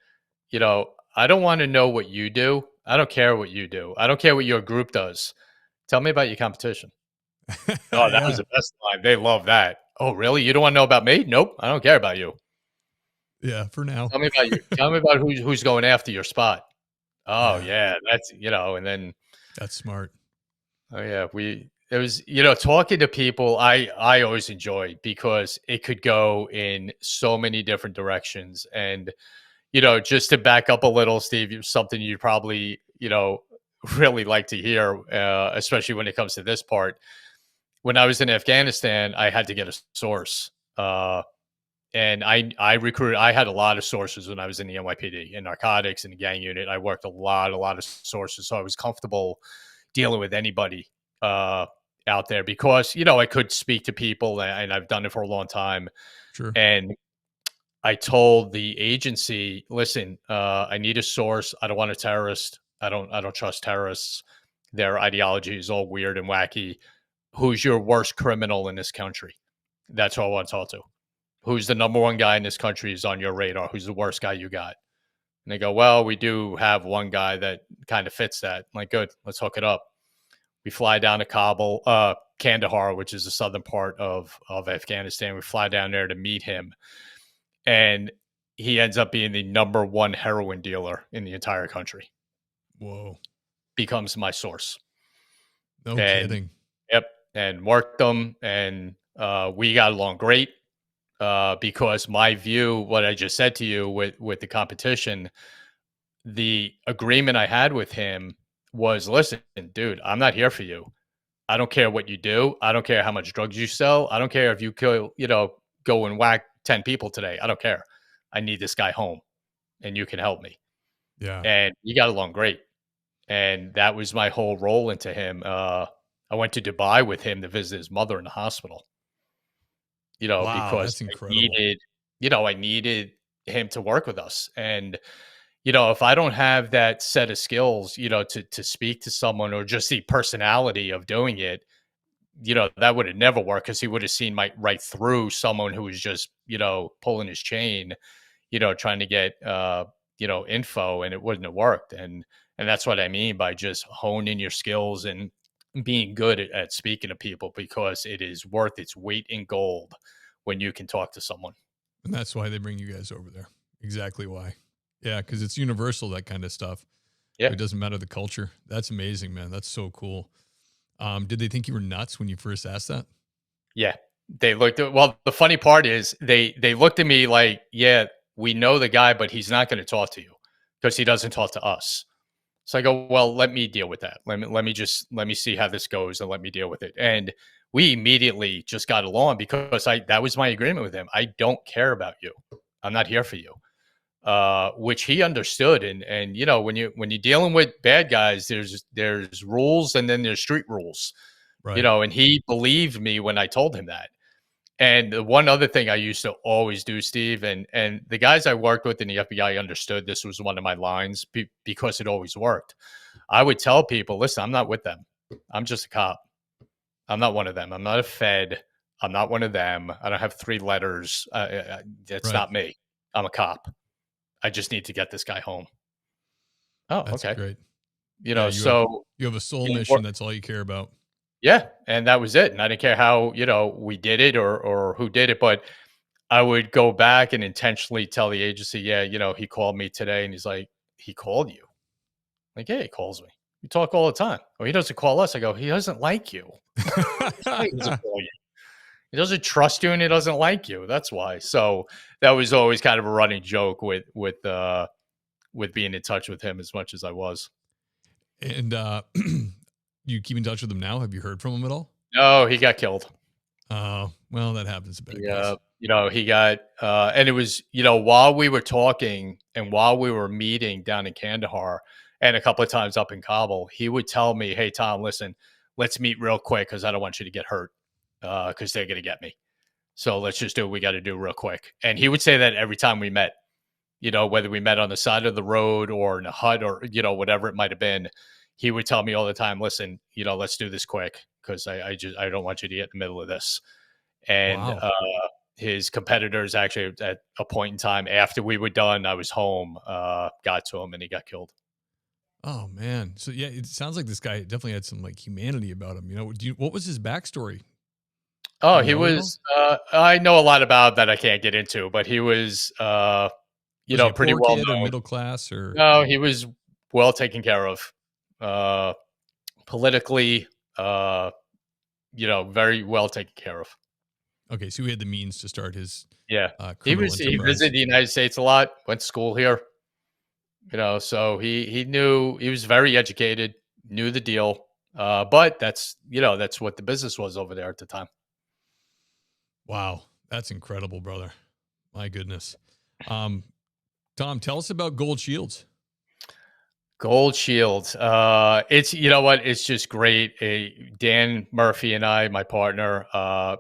I don't want to know what you do. I don't care what you do. I don't care what your group does. Tell me about your competition. Oh, that was Yeah, the best line. They love that. Oh, really? You don't want to know about me? Nope. I don't care about you. yeah. For now, Tell me about you. Tell me about who's going after your spot. Oh yeah, yeah, that's and then that's smart. oh yeah, it was talking to people. I always enjoyed, because it could go in so many different directions. And just to back up a little, Steve, something you'd probably really like to hear, especially when it comes to this part. When I was in Afghanistan, I had to get a source. And I recruited. I had a lot of sources when I was in the NYPD, in narcotics, in the gang unit. I worked a lot of sources, so I was comfortable dealing with anybody out there, because I could speak to people, and I've done it for a long time. Sure. And I told the agency, listen, I need a source. I don't want a terrorist. I don't trust terrorists. Their ideology is all weird and wacky. Who's your worst criminal in this country? That's who I want to talk to. Who's the number one guy in this country is on your radar? Who's the worst guy you got? And they go, well, we do have one guy that kind of fits that. I'm like, good, let's hook it up. We fly down to Kabul, Kandahar, which is the southern part of Afghanistan. We fly down there to meet him. And he ends up being the number one heroin dealer in the entire country. Whoa. Becomes my source. No And kidding. yep. And worked them. And we got along great. Because my view, what I just said to you with the competition, the agreement I had with him was, listen, dude, I'm not here for you. I don't care what you do. I don't care how much drugs you sell. I don't care if you kill, go and whack 10 people today. I don't care. I need this guy home, and you can help me. Yeah. And we got along great. And that was my whole role into him. I went to Dubai with him to visit his mother in the hospital. Wow, Because that's incredible. I needed him to work with us. And, if I don't have that set of skills, to speak to someone, or just the personality of doing it, that would have never worked, because he would have seen right through someone who was just, pulling his chain, trying to get, info, and it wouldn't have worked. And that's what I mean by just honing your skills and being good at speaking to people, because it is worth its weight in gold when you can talk to someone. And that's why they bring you guys over there. Exactly why. Yeah, because it's universal, that kind of stuff. Yeah. It doesn't matter the culture. That's amazing, man. That's so cool. Did they think you were nuts when you first asked that? Yeah. They looked at, well, the funny part is they looked at me like, yeah, we know the guy, but he's not going to talk to you because he doesn't talk to us. So I go, well, let me deal with that. Let me see how this goes, and let me deal with it. And we immediately just got along, because that was my agreement with him. I don't care about you. I'm not here for you. Which he understood. And when you're dealing with bad guys, there's rules, and then there's street rules. Right. And he believed me when I told him that. And the one other thing I used to always do, Steve, and the guys I worked with in the FBI understood this was one of my lines, because it always worked. I would tell people, listen, I'm not with them. I'm just a cop. I'm not one of them. I'm not a Fed. I'm not one of them. I don't have 3 letters. It's Right. not me. I'm a cop. I just need to get this guy home. Oh, That's okay. great. You Yeah, know, so you have a soul you know, mission. That's all you care about. yeah, and that was it. And I didn't care how, we did it or who did it, but I would go back and intentionally tell the agency, yeah, he called me today and he's like, he called you. Like, yeah, he calls me. We talk all the time. Well, he doesn't call us. I go, he doesn't like you. That's why he doesn't call you. He doesn't trust you and he doesn't like you. That's why. So that was always kind of a running joke with being in touch with him as much as I was. And you keep in touch with him now? Have you heard from him at all? No, he got killed. Oh, well, that happens a bit. Yeah, he got, and it was, while we were talking and while we were meeting down in Kandahar and a couple of times up in Kabul, he would tell me, "Hey, Tom, listen, let's meet real quick because I don't want you to get hurt because they're going to get me. So let's just do what we got to do real quick." And he would say that every time we met, whether we met on the side of the road or in a hut or, whatever it might have been, he would tell me all the time, "Listen, let's do this quick because I don't want you to get in the middle of this." And Wow. his competitors actually at a point in time after we were done, I was home, got to him and he got killed. Oh man. So yeah, it sounds like this guy definitely had some like humanity about him. What was his backstory? Oh, Do you he know at all? was, I know a lot about that I can't get into, but he was, Was he a pretty poor well kid or known. middle class or? No, he was well taken care of, uh, politically, very well taken care of. Okay, so he had the means to start his Yeah. criminal He enterprise. visited the United States a lot, went to school here, so he knew, he was very educated, knew the deal. But that's what the business was over there at the time. Wow, that's incredible, brother. My goodness. Um, Tom, tell us about Gold Shields. Gold Shield. It's, what? It's just great. Dan Murphy and I, my partner,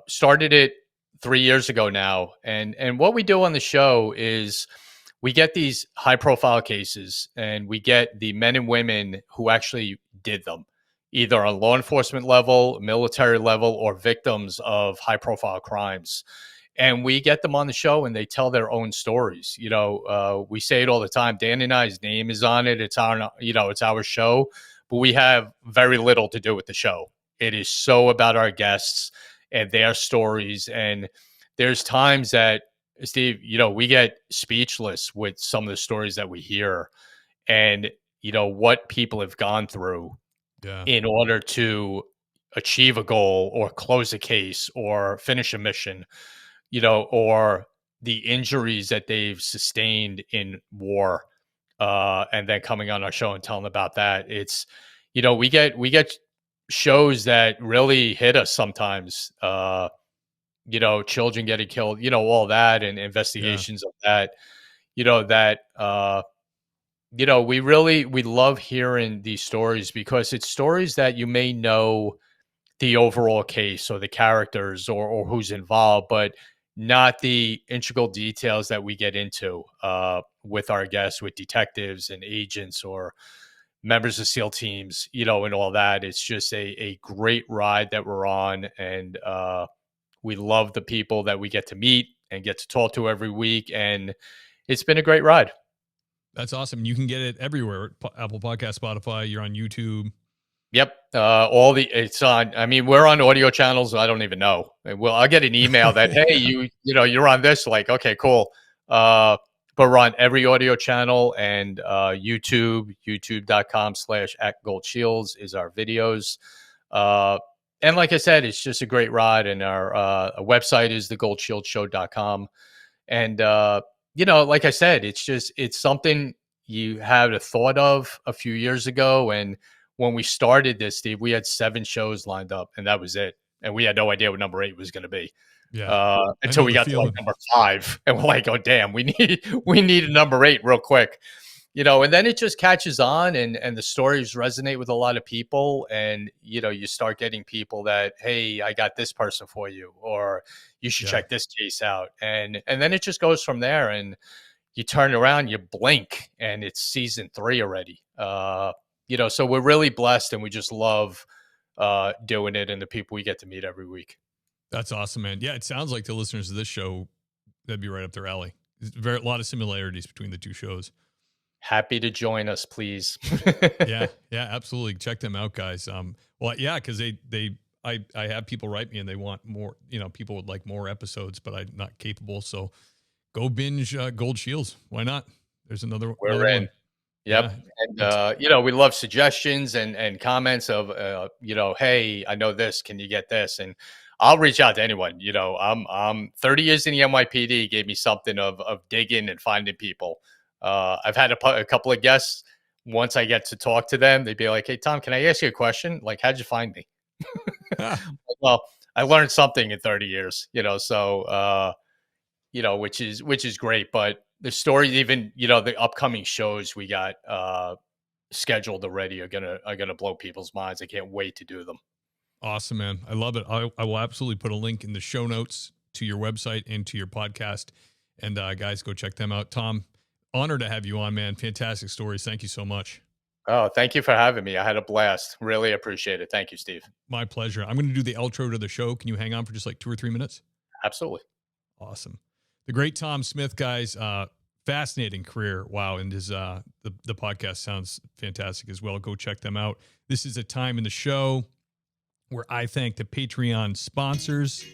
started it 3 years ago now. And what we do on the show is we get these high profile cases and we get the men and women who actually did them, either on law enforcement level, military level, or victims of high profile crimes. And we get them on the show and they tell their own stories. We say it all the time. Dan and I's name is on it. It's it's our show, but we have very little to do with the show. It is so about our guests and their stories. And there's times that, Steve, we get speechless with some of the stories that we hear and, what people have gone through in order to achieve a goal or close a case or finish a mission, or the injuries that they've sustained in war, and then coming on our show and telling about that. It's, we get shows that really hit us sometimes. Children getting killed, all that, and Yeah, investigations of that. We love hearing these stories because it's stories that you may know the overall case or the characters or who's involved, but not the integral details that we get into with our guests, with detectives and agents or members of SEAL teams, and all that. It's just a great ride that we're on. And we love the people that we get to meet and get to talk to every week. And it's been a great ride. that's awesome. You can get it everywhere. Apple Podcast, Spotify. You're on YouTube. Yep. It's on, I mean, we're on audio channels. I don't even know. Well, I'll get an email that, hey, you're on this. Like, okay, cool. But we're on every audio channel and youtube.com/@goldshields is our videos. And like I said, it's just a great ride. And our website is thegoldshieldshow.com. And, like I said, it's something you had a thought of a few years ago. And when we started this, Steve, we had 7 shows lined up and that was it. And we had no idea what number 8 was going to be. Yeah, I Until know we the got to like feeling. number 5 and we're like, oh, damn, we need a number 8 real quick. And then it just catches on and the stories resonate with a lot of people. And, you start getting people that, hey, I got this person for you, or you should Yeah, check this case out. And then it just goes from there. And you turn around, you blink, and it's season 3 already. So we're really blessed and we just love doing it and the people we get to meet every week. That's awesome, man. Yeah, it sounds like the listeners of this show, that'd be right up their alley. There's a lot of similarities between the two shows. Happy to join us, please. Yeah, absolutely. Check them out, guys. Well, yeah, because I have people write me and they want more. People would like more episodes, but I'm not capable. So go binge Gold Shields. Why not? There's another. We're in. One. Yep. Yeah. And, we love suggestions and comments of, hey, I know this. Can you get this? And I'll reach out to anyone. I'm 30 years in the NYPD gave me something of digging and finding people. I've had a couple of guests. Once I get to talk to them, they'd be like, "Hey, Tom, can I ask you a question? Like, how'd you find me?" Well, I learned something in 30 years, so, which is great. But the story, even, the upcoming shows we got scheduled already are gonna blow people's minds. I can't wait to do them. Awesome, man. I love it. I will absolutely put a link in the show notes to your website and to your podcast. And guys, go check them out. Tom, honored to have you on, man. Fantastic stories. Thank you so much. Oh, thank you for having me. I had a blast. Really appreciate it. Thank you, Steve. My pleasure. I'm going to do the outro to the show. Can you hang on for just like 2 or 3 minutes? Absolutely. Awesome. The great Tom Smith, guys. Fascinating career. Wow. And his the podcast sounds fantastic as well. Go check them out. This is a time in the show where I thank the Patreon sponsors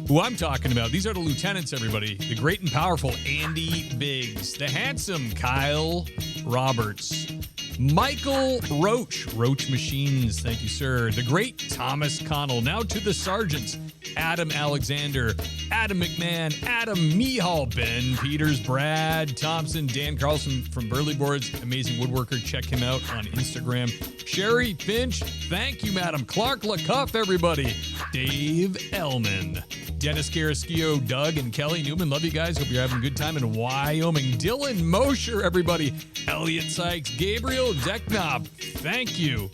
who I'm talking about. These are the lieutenants, everybody. The great and powerful Andy Biggs, the handsome Kyle Roberts, Michael Roach Machines, thank you, sir. The great Thomas Connell. Now to the sergeants, Adam Alexander, Adam McMahon, Adam Mihal, Ben Peters, Brad Thompson, Dan Carlson from Burley Boards, amazing woodworker. Check him out on Instagram. Sherry Finch, thank you, madam. Clark LaCuff, everybody. Dave Ellman, Dennis Carrasquillo, Doug and Kelly Newman. Love you guys. Hope you're having a good time in Wyoming. Dylan Mosher, everybody. Elliot Sykes, Gabriel Decknob, thank you.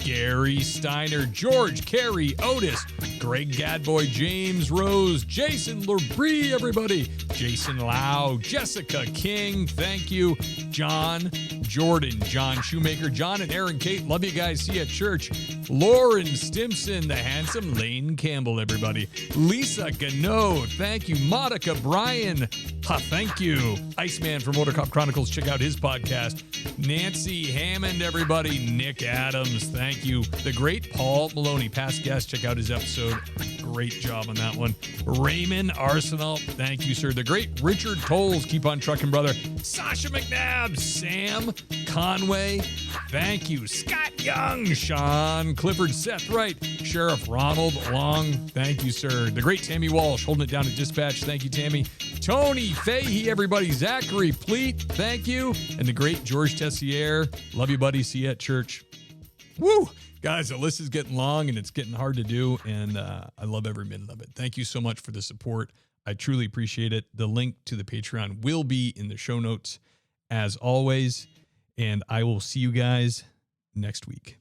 Gary Steiner, George Carey, Otis, Greg Gadboy, James Rose, Jason Labrie, everybody. Jason Lau, Jessica King, thank you. John Jordan, John Shoemaker, John and Aaron Kate, love you guys. See you at church. Lauren Stimson, the handsome Lane Campbell, everybody. Lisa Gano, thank you. Monica Bryan, thank you. Iceman from Motor Cop Chronicles, check out his podcast. Nancy Hammond, everybody. Nick Adams, thank you. The great Paul Maloney, past guest, check out his episode. Great job on that one. Raymond Arsenal, thank you, sir. The great Richard Tolles, keep on trucking, brother. Sasha McNabb, Sam Conway, thank you. Scott Young, Sean Clifford, Seth Wright, Sheriff Ronald Long, thank you, sir. The great Tammy Walsh, holding it down at dispatch, thank you, Tammy. Tony Fahey, everybody. Zachary Pleat, thank you. And the great George Tessier, love you, buddy. See you at church. Woo! Guys, the list is getting long and it's getting hard to do, and I love every minute of it. Thank you so much for the support. I truly appreciate it. The link to the Patreon will be in the show notes, as always, and I will see you guys next week.